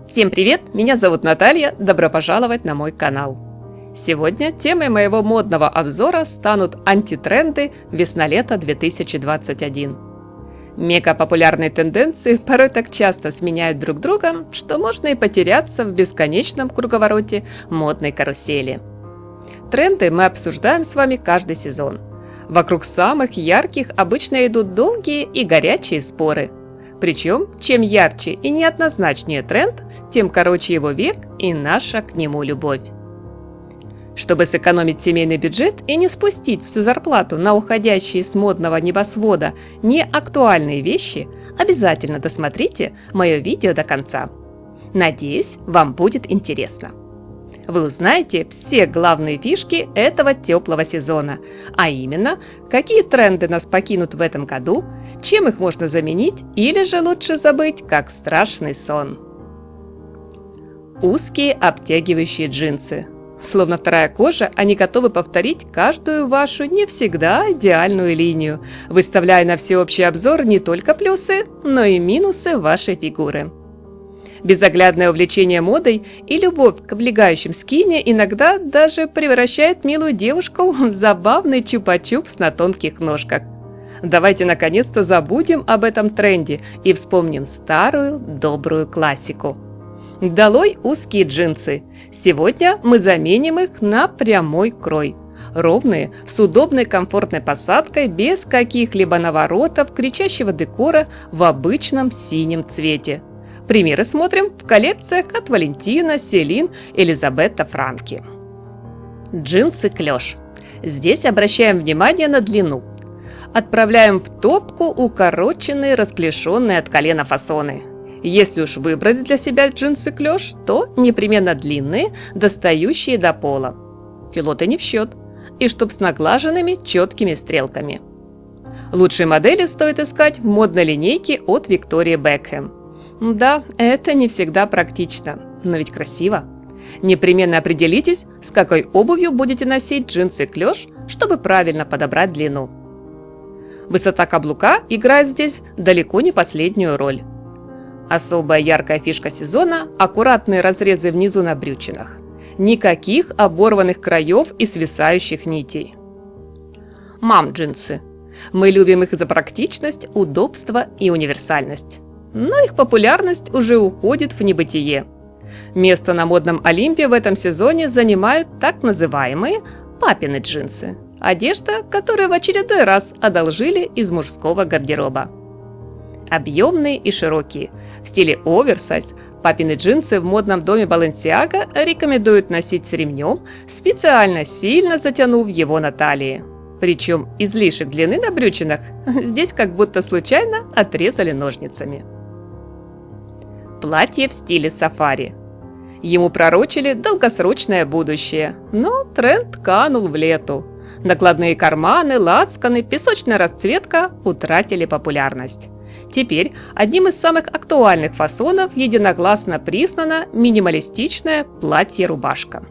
Всем привет! Меня зовут Наталья, добро пожаловать на мой канал. Сегодня темой моего модного обзора станут антитренды весна-лето 2021. Мега-популярные тенденции порой так часто сменяют друг друга, что можно и потеряться в бесконечном круговороте модной карусели. Тренды мы обсуждаем с вами каждый сезон. Вокруг самых ярких обычно идут долгие и горячие споры. Причем, чем ярче и неоднозначнее тренд, тем короче его век и наша к нему любовь. Чтобы сэкономить семейный бюджет и не спустить всю зарплату на уходящие с модного небосвода неактуальные вещи, обязательно досмотрите мое видео до конца. Надеюсь, вам будет интересно. Вы узнаете все главные фишки этого теплого сезона, а именно, какие тренды нас покинут в этом году, чем их можно заменить или же лучше забыть, как страшный сон. Узкие обтягивающие джинсы. Словно вторая кожа, они готовы повторить каждую вашу не всегда идеальную линию, выставляя на всеобщий обзор не только плюсы, но и минусы вашей фигуры. Безоглядное увлечение модой и любовь к облегающим скини иногда даже превращает милую девушку в забавный чупа-чупс на тонких ножках. Давайте наконец-то забудем об этом тренде и вспомним старую добрую классику. Долой узкие джинсы. Сегодня мы заменим их на прямой крой. Ровные, с удобной комфортной посадкой, без каких-либо наворотов, кричащего декора в обычном синем цвете. Примеры смотрим в коллекциях от Валентина, Селин, Элизабетта Франки. Джинсы клеш. Здесь обращаем внимание на длину. Отправляем в топку укороченные, расклешенные от колена фасоны. Если уж выбрали для себя джинсы клеш, то непременно длинные, достающие до пола. Кюлоты не в счет. И чтоб с наглаженными четкими стрелками. Лучшие модели стоит искать в модной линейке от Виктории Бекхэм. Да, это не всегда практично, но ведь красиво. Непременно определитесь, с какой обувью будете носить джинсы клеш, чтобы правильно подобрать длину. Высота каблука играет здесь далеко не последнюю роль. Особая яркая фишка сезона – аккуратные разрезы внизу на брючинах. Никаких оборванных краев и свисающих нитей. Мам-джинсы. Мы любим их за практичность, удобство и универсальность. Но их популярность уже уходит в небытие. Место на модном Олимпе в этом сезоне занимают так называемые папины джинсы. Одежда, которую в очередной раз одолжили из мужского гардероба. Объемные и широкие. В стиле оверсайз папины джинсы в модном доме Balenciaga рекомендуют носить с ремнем, специально сильно затянув его на талии. Причем излишек длины на брючинах здесь как будто случайно отрезали ножницами. Платье в стиле сафари. Ему пророчили долгосрочное будущее, но тренд канул в лету. Накладные карманы, лацканы, песочная расцветка утратили популярность. Теперь одним из самых актуальных фасонов единогласно признано минималистичное платье-рубашка.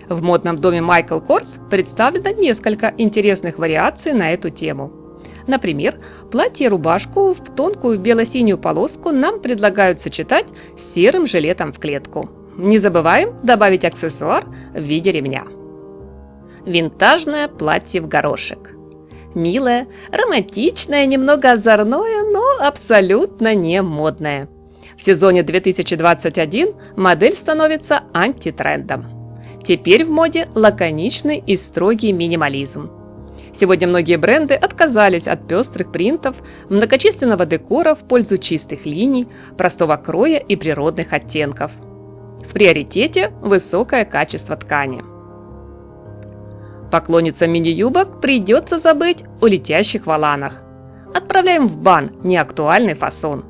В модном доме Michael Kors представлено несколько интересных вариаций на эту тему. Например, платье-рубашку в тонкую бело-синюю полоску нам предлагают сочетать с серым жилетом в клетку. Не забываем добавить аксессуар в виде ремня. Винтажное платье в горошек. Милое, романтичное, немного озорное, но абсолютно не модное. В сезоне 2021 модель становится антитрендом. Теперь в моде лаконичный и строгий минимализм. Сегодня многие бренды отказались от пестрых принтов, многочисленного декора в пользу чистых линий, простого кроя и природных оттенков. В приоритете высокое качество ткани. Поклонницам мини-юбок придется забыть о летящих воланах. Отправляем в бан неактуальный фасон.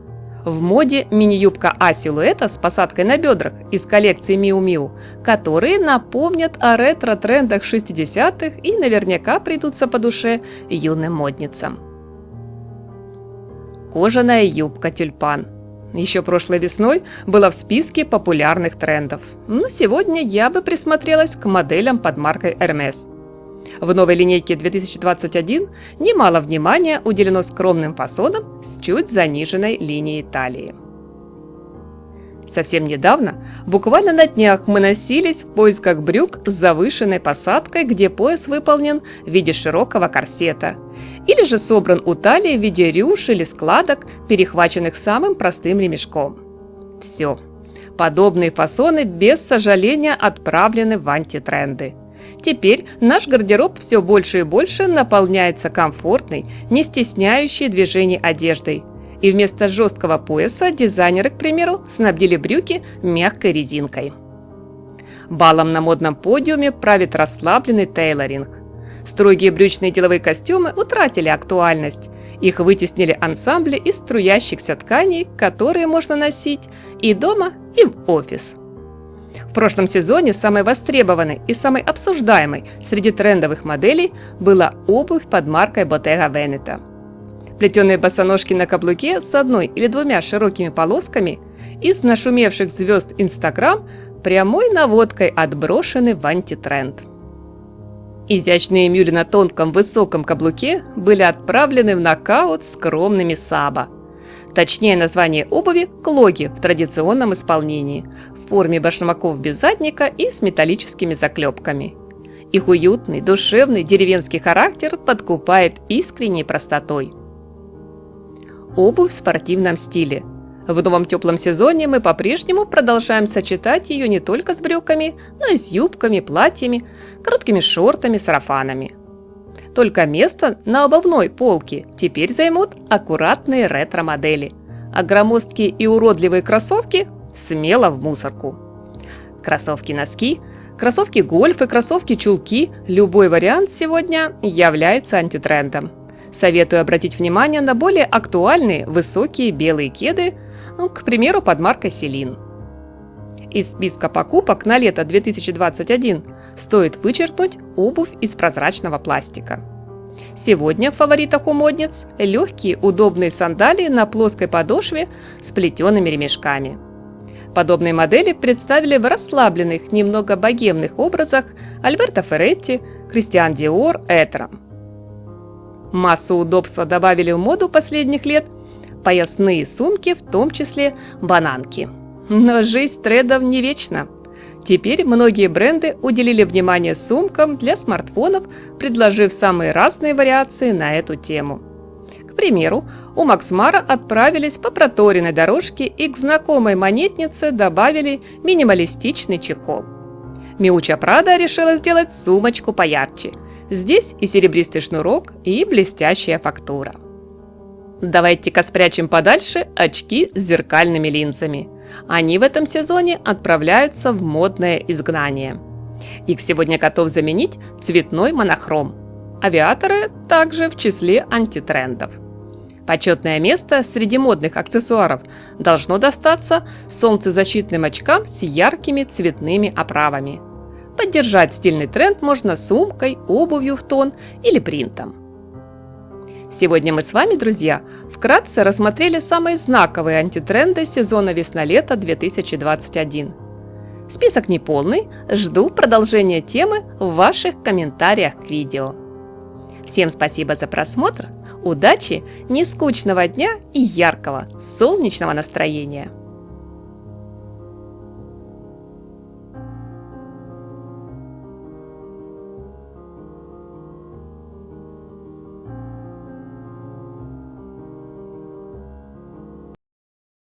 В моде мини-юбка А-силуэта с посадкой на бедрах из коллекции Miu Miu, которые напомнят о ретро-трендах 60-х и наверняка придутся по душе юным модницам. Кожаная юбка тюльпан. Еще прошлой весной была в списке популярных трендов, но сегодня я бы присмотрелась к моделям под маркой Hermes. В новой линейке 2021 немало внимания уделено скромным фасонам с чуть заниженной линией талии. Совсем недавно, буквально на днях, мы носились в поисках брюк с завышенной посадкой, где пояс выполнен в виде широкого корсета, или же собран у талии в виде рюш или складок, перехваченных самым простым ремешком. Все. Подобные фасоны без сожаления отправлены в антитренды. Теперь наш гардероб все больше и больше наполняется комфортной, не стесняющей движений одеждой. И вместо жесткого пояса дизайнеры, к примеру, снабдили брюки мягкой резинкой. Балом на модном подиуме правит расслабленный тейлоринг. Строгие брючные деловые костюмы утратили актуальность. Их вытеснили ансамбли из струящихся тканей, которые можно носить и дома, и в офис. В прошлом сезоне самой востребованной и самой обсуждаемой среди трендовых моделей была обувь под маркой Bottega Veneta. Плетеные босоножки на каблуке с одной или двумя широкими полосками из нашумевших звезд Instagram прямой наводкой отброшены в антитренд. Изящные мюли на тонком высоком каблуке были отправлены в нокаут скромными саба. Точнее название обуви – клоги в традиционном исполнении, в форме башмаков без задника и с металлическими заклепками. Их уютный, душевный деревенский характер подкупает искренней простотой. Обувь в спортивном стиле. В новом теплом сезоне мы по-прежнему продолжаем сочетать ее не только с брюками, но и с юбками, платьями, короткими шортами, сарафанами. Только место на обувной полке теперь займут аккуратные ретро-модели, а громоздкие и уродливые кроссовки смело в мусорку. Кроссовки-носки, кроссовки-гольф и кроссовки-чулки – любой вариант сегодня является антитрендом. Советую обратить внимание на более актуальные высокие белые кеды, к примеру, под маркой Celine. Из списка покупок на лето 2021 стоит вычеркнуть обувь из прозрачного пластика. Сегодня в фаворитах у модниц легкие удобные сандалии на плоской подошве с плетеными ремешками. Подобные модели представили в расслабленных, немного богемных образах Альберто Ферретти, Кристиан Диор, Этро. Массу удобства добавили в моду последних лет поясные сумки, в том числе бананки. Но жизнь трендов не вечна. Теперь многие бренды уделили внимание сумкам для смартфонов, предложив самые разные вариации на эту тему. К примеру, у Макс Мара отправились по проторенной дорожке и к знакомой монетнице добавили минималистичный чехол. Miuccia Prada решила сделать сумочку поярче. Здесь и серебристый шнурок, и блестящая фактура. Давайте-ка спрячем подальше очки с зеркальными линзами. Они в этом сезоне отправляются в модное изгнание. Их сегодня готов заменить цветной монохром. Авиаторы также в числе антитрендов. Почетное место среди модных аксессуаров должно достаться солнцезащитным очкам с яркими цветными оправами. Поддержать стильный тренд можно сумкой, обувью в тон или принтом. Сегодня мы с вами, друзья, вкратце рассмотрели самые знаковые антитренды сезона весна-лето 2021. Список неполный, жду продолжения темы в ваших комментариях к видео. Всем спасибо за просмотр, удачи, нескучного дня и яркого солнечного настроения!